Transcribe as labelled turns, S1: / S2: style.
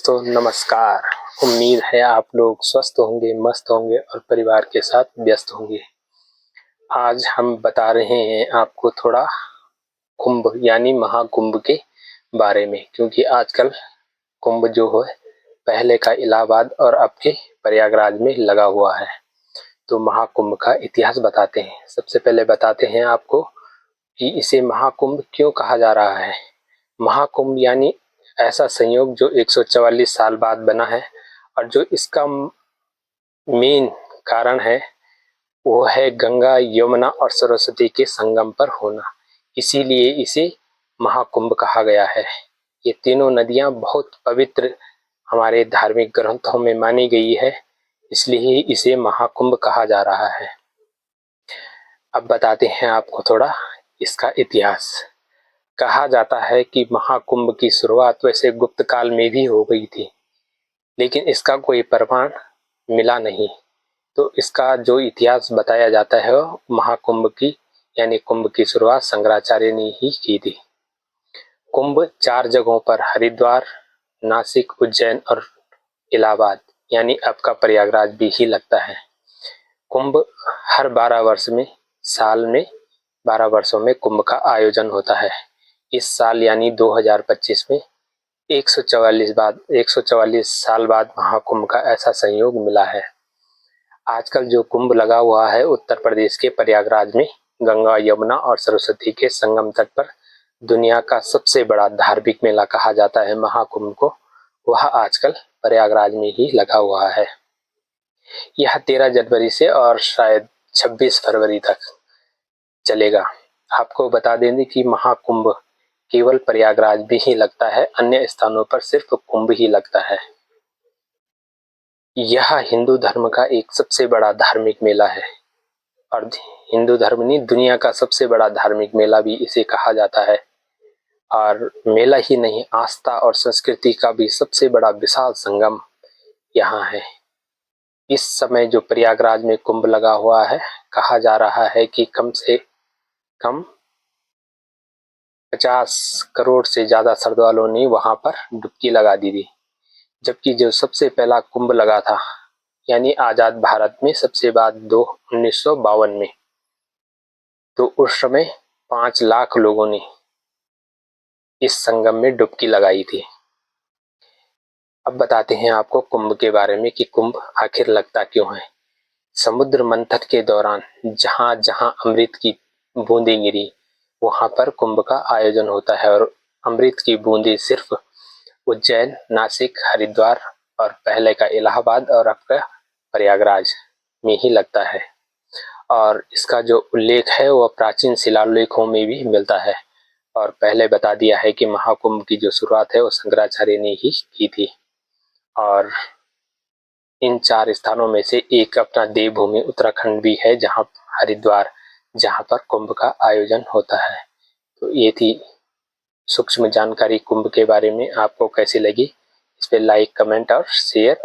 S1: दोस्तों नमस्कार। उम्मीद है आप लोग स्वस्थ होंगे, मस्त होंगे और परिवार के साथ व्यस्त होंगे। आज हम बता रहे हैं आपको थोड़ा कुंभ यानी महाकुंभ के बारे में, क्योंकि आजकल कुंभ जो है पहले का इलाहाबाद और अब के प्रयागराज में लगा हुआ है। तो महाकुंभ का इतिहास बताते हैं। सबसे पहले बताते हैं आपको कि इसे महाकुंभ क्यों कहा जा रहा है। महाकुंभ यानी ऐसा संयोग जो 144 साल बाद बना है, और जो इसका मेन कारण है वो है गंगा, यमुना और सरस्वती के संगम पर होना। इसीलिए इसे महाकुंभ कहा गया है। ये तीनों नदियां बहुत पवित्र हमारे धार्मिक ग्रंथों में मानी गई है, इसलिए इसे महाकुंभ कहा जा रहा है। अब बताते हैं आपको थोड़ा इसका इतिहास। कहा जाता है कि महाकुंभ की शुरुआत वैसे गुप्त काल में भी हो गई थी, लेकिन इसका कोई प्रमाण मिला नहीं। तो इसका जो इतिहास बताया जाता है वो महाकुंभ की यानी कुंभ की शुरुआत शंकराचार्य ने ही की थी। कुंभ 4 जगहों पर हरिद्वार, नासिक, उज्जैन और इलाहाबाद यानी अब का प्रयागराज भी ही लगता है। कुंभ हर 12 वर्ष में साल में 12 वर्षों में कुंभ का आयोजन होता है। इस साल यानी 2025 में 144 साल बाद महाकुंभ का ऐसा संयोग मिला है। आजकल जो कुंभ लगा हुआ है उत्तर प्रदेश के प्रयागराज में गंगा, यमुना और सरस्वती के संगम तट पर दुनिया का सबसे बड़ा धार्मिक मेला कहा जाता है महाकुंभ को। वह आजकल प्रयागराज में ही लगा हुआ है। यह 13 जनवरी से और शायद 26 फरवरी तक चलेगा। आपको बता देंगे कि महाकुंभ केवल प्रयागराज भी ही लगता है, अन्य स्थानों पर सिर्फ कुंभ ही लगता है। यह हिंदू धर्म का एक सबसे बड़ा धार्मिक मेला है, और हिंदू धर्म नहीं दुनिया का सबसे बड़ा धार्मिक मेला भी इसे कहा जाता है। और मेला ही नहीं, आस्था और संस्कृति का भी सबसे बड़ा विशाल संगम यहाँ है। इस समय जो प्रयागराज में कुंभ लगा हुआ है, कहा जा रहा है कि कम से कम 50 करोड़ से ज्यादा श्रद्धालुओं ने वहां पर डुबकी लगा दी थी। जबकि जो सबसे पहला कुंभ लगा था यानी आजाद भारत में सबसे बाद 1952 में, तो उस समय 5 लाख लोगों ने इस संगम में डुबकी लगाई थी। अब बताते हैं आपको कुंभ के बारे में कि कुंभ आखिर लगता क्यों है। समुद्र मंथन के दौरान जहां जहां अमृत की बूंदें गिरी वहां पर कुंभ का आयोजन होता है, और अमृत की बूंदें सिर्फ उज्जैन, नासिक, हरिद्वार और पहले का इलाहाबाद और अब का प्रयागराज में ही लगता है। और इसका जो उल्लेख है वह प्राचीन शिलालेखों में भी मिलता है। और पहले बता दिया है कि महाकुंभ की जो शुरुआत है वो शंकराचार्य ने ही की थी। और इन 4 स्थानों में से एक अपना देवभूमि उत्तराखंड भी है, जहां हरिद्वार, जहां पर कुंभ का आयोजन होता है। तो ये थी सूक्ष्म जानकारी कुंभ के बारे में। आपको कैसी लगी इस पे लाइक, कमेंट और शेयर